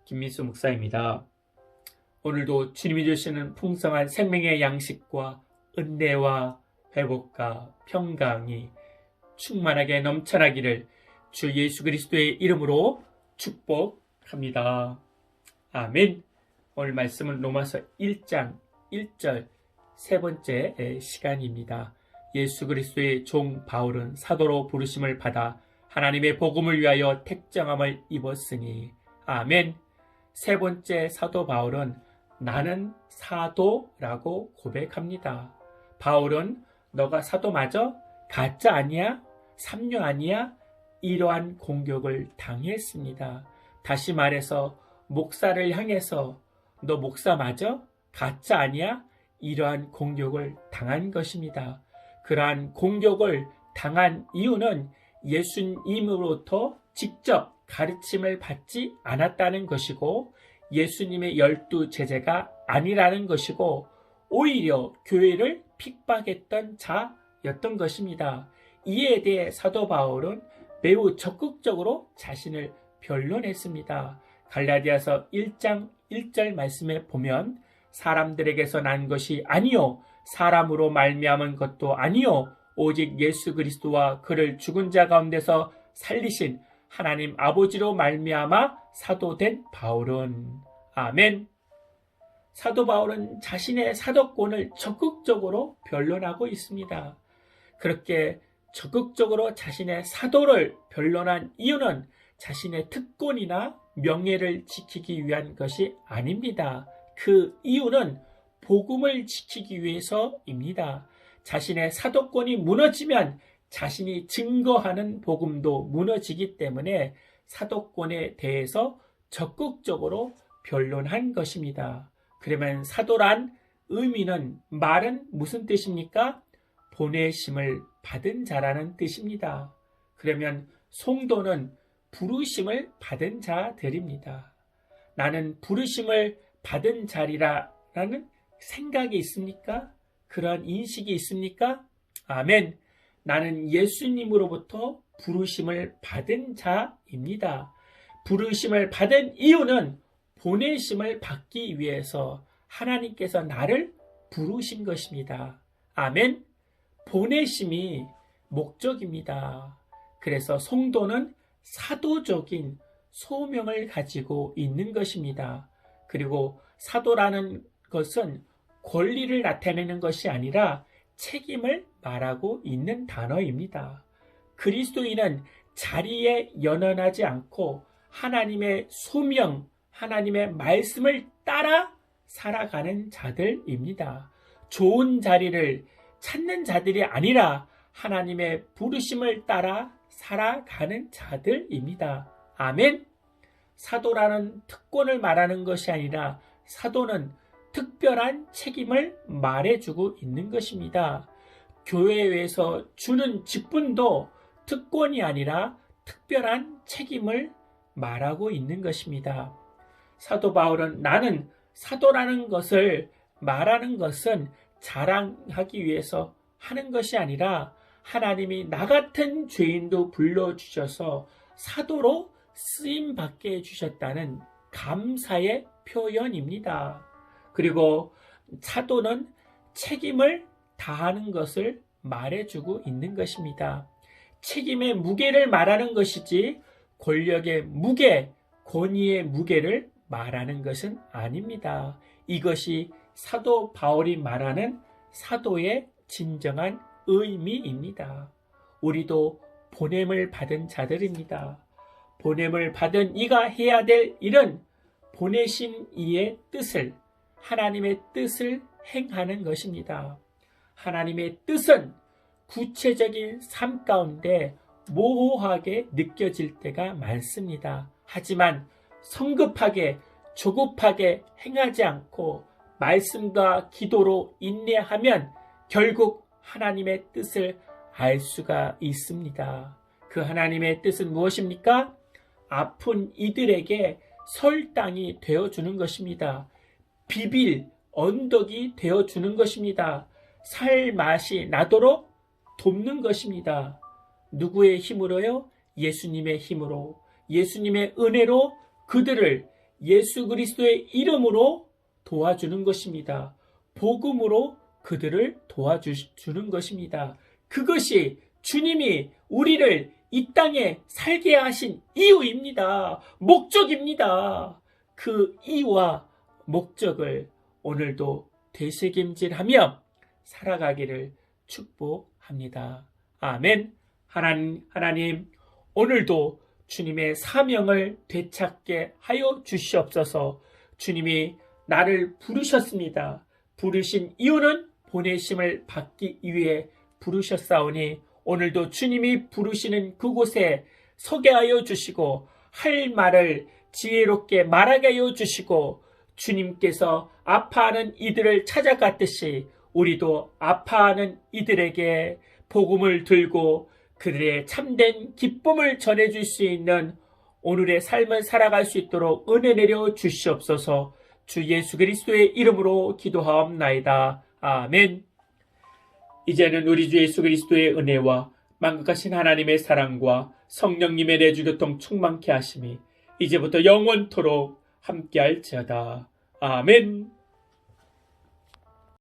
김민수 목사입니다. 오늘도 주님이 주시는 풍성한 생명의 양식과 은혜와 회복과 평강이 충만하게 넘쳐나기를 주 예수 그리스도의 이름으로 축복합니다. 아멘. 오늘 말씀은 로마서 1장 1절 세 번째 시간입니다. 예수 그리스도의 종 바울은 사도로 부르심을 받아 하나님의 복음을 위하여 택정함을 입었으니 아멘. 세 번째 사도 바울은 나는 사도라고 고백합니다. 바울은 너가 사도 맞아? 가짜 아니야? 삼류 아니야? 이러한 공격을 당했습니다. 다시 말해서 목사를 향해서 너 목사 맞아? 가짜 아니야? 이러한 공격을 당한 것입니다. 그러한 공격을 당한 이유는 예수님으로부터 직접 가르침을 받지 않았다는 것이고 예수님의 12 제자가 아니라는 것이고 오히려 교회를 핍박했던 자였던 것입니다. 이에 대해 사도 바울은 매우 적극적으로 자신을 변론했습니다. 갈라디아서 1장 1절 말씀에 보면 사람들에게서 난 것이 아니요 사람으로 말미암은 것도 아니요 오직 예수 그리스도와 그를 죽은 자 가운데서 살리신 하나님 아버지로 말미암아 사도된 바울은 아멘. 사도 바울은 자신의 사도권을 적극적으로 변론하고 있습니다. 그렇게 적극적으로 자신의 사도를 변론한 이유는 자신의 특권이나 명예를 지키기 위한 것이 아닙니다. 그 이유는 복음을 지키기 위해서입니다. 자신의 사도권이 무너지면 자신이 증거하는 복음도 무너지기 때문에 사도권에 대해서 적극적으로 변론한 것입니다. 그러면 사도란 의미는 말은 무슨 뜻입니까? 보내심을 받은 자라는 뜻입니다. 그러면 성도는 부르심을 받은 자들입니다. 나는 부르심을 받은 자리라는 생각이 있습니까? 그런 인식이 있습니까? 아멘. 나는 예수님으로부터 부르심을 받은 자입니다. 부르심을 받은 이유는 보내심을 받기 위해서 하나님께서 나를 부르신 것입니다. 아멘. 보내심이 목적입니다. 그래서 성도는 사도적인 소명을 가지고 있는 것입니다. 그리고 사도라는 것은 권리를 나타내는 것이 아니라 책임을 말하고 있는 단어입니다. 그리스도인은 자리에 연연하지 않고 하나님의 소명, 하나님의 말씀을 따라 살아가는 자들입니다. 좋은 자리를 찾는 자들이 아니라 하나님의 부르심을 따라 살아가는 자들입니다. 아멘. 사도라는 특권을 말하는 것이 아니라 사도는 특별한 책임을 말해주고 있는 것입니다. 교회에서 주는 직분도 특권이 아니라 특별한 책임을 말하고 있는 것입니다. 사도 바울은 나는 사도라는 것을 말하는 것은 자랑하기 위해서 하는 것이 아니라 하나님이 나 같은 죄인도 불러주셔서 사도로 쓰임받게 해주셨다는 감사의 표현입니다. 그리고 사도는 책임을 다하는 것을 말해주고 있는 것입니다. 책임의 무게를 말하는 것이지 권력의 무게, 권위의 무게를 말하는 것은 아닙니다. 이것이 사도 바울이 말하는 사도의 진정한 의미입니다. 우리도 보냄을 받은 자들입니다. 보냄을 받은 이가 해야 될 일은 보내신 이의 뜻을, 하나님의 뜻을 행하는 것입니다. 하나님의 뜻은 구체적인 삶 가운데 모호하게 느껴질 때가 많습니다. 하지만 성급하게, 조급하게 행하지 않고 말씀과 기도로 인내하면 결국 하나님의 뜻을 알 수가 있습니다. 그 하나님의 뜻은 무엇입니까? 아픈 이들에게 설당이 되어주는 것입니다. 비빌 언덕이 되어주는 것입니다. 살 맛이 나도록 돕는 것입니다. 누구의 힘으로요? 예수님의 힘으로, 예수님의 은혜로 그들을 예수 그리스도의 이름으로 도와주는 것입니다. 복음으로 그들을 도와주는 것입니다. 그것이 주님이 우리를 이 땅에 살게 하신 이유입니다. 목적입니다. 그 이유와 목적을 오늘도 되새김질하며 살아가기를 축복합니다. 아멘. 하나님, 오늘도 주님의 사명을 되찾게 하여 주시옵소서. 주님이 나를 부르셨습니다. 부르신 이유는 보내심을 받기 위해 부르셨사오니 오늘도 주님이 부르시는 그곳에 서게 하여 주시고 할 말을 지혜롭게 말하게 하여 주시고 주님께서 아파하는 이들을 찾아갔듯이 우리도 아파하는 이들에게 복음을 들고 그들의 참된 기쁨을 전해줄 수 있는 오늘의 삶을 살아갈 수 있도록 은혜 내려 주시옵소서. 주 예수 그리스도의 이름으로 기도하옵나이다. 아멘. 이제는 우리 주 예수 그리스도의 은혜와 만극하신 하나님의 사랑과 성령님의 내주교통 충만케 하심이 이제부터 영원토록 함께할지어다. 아멘.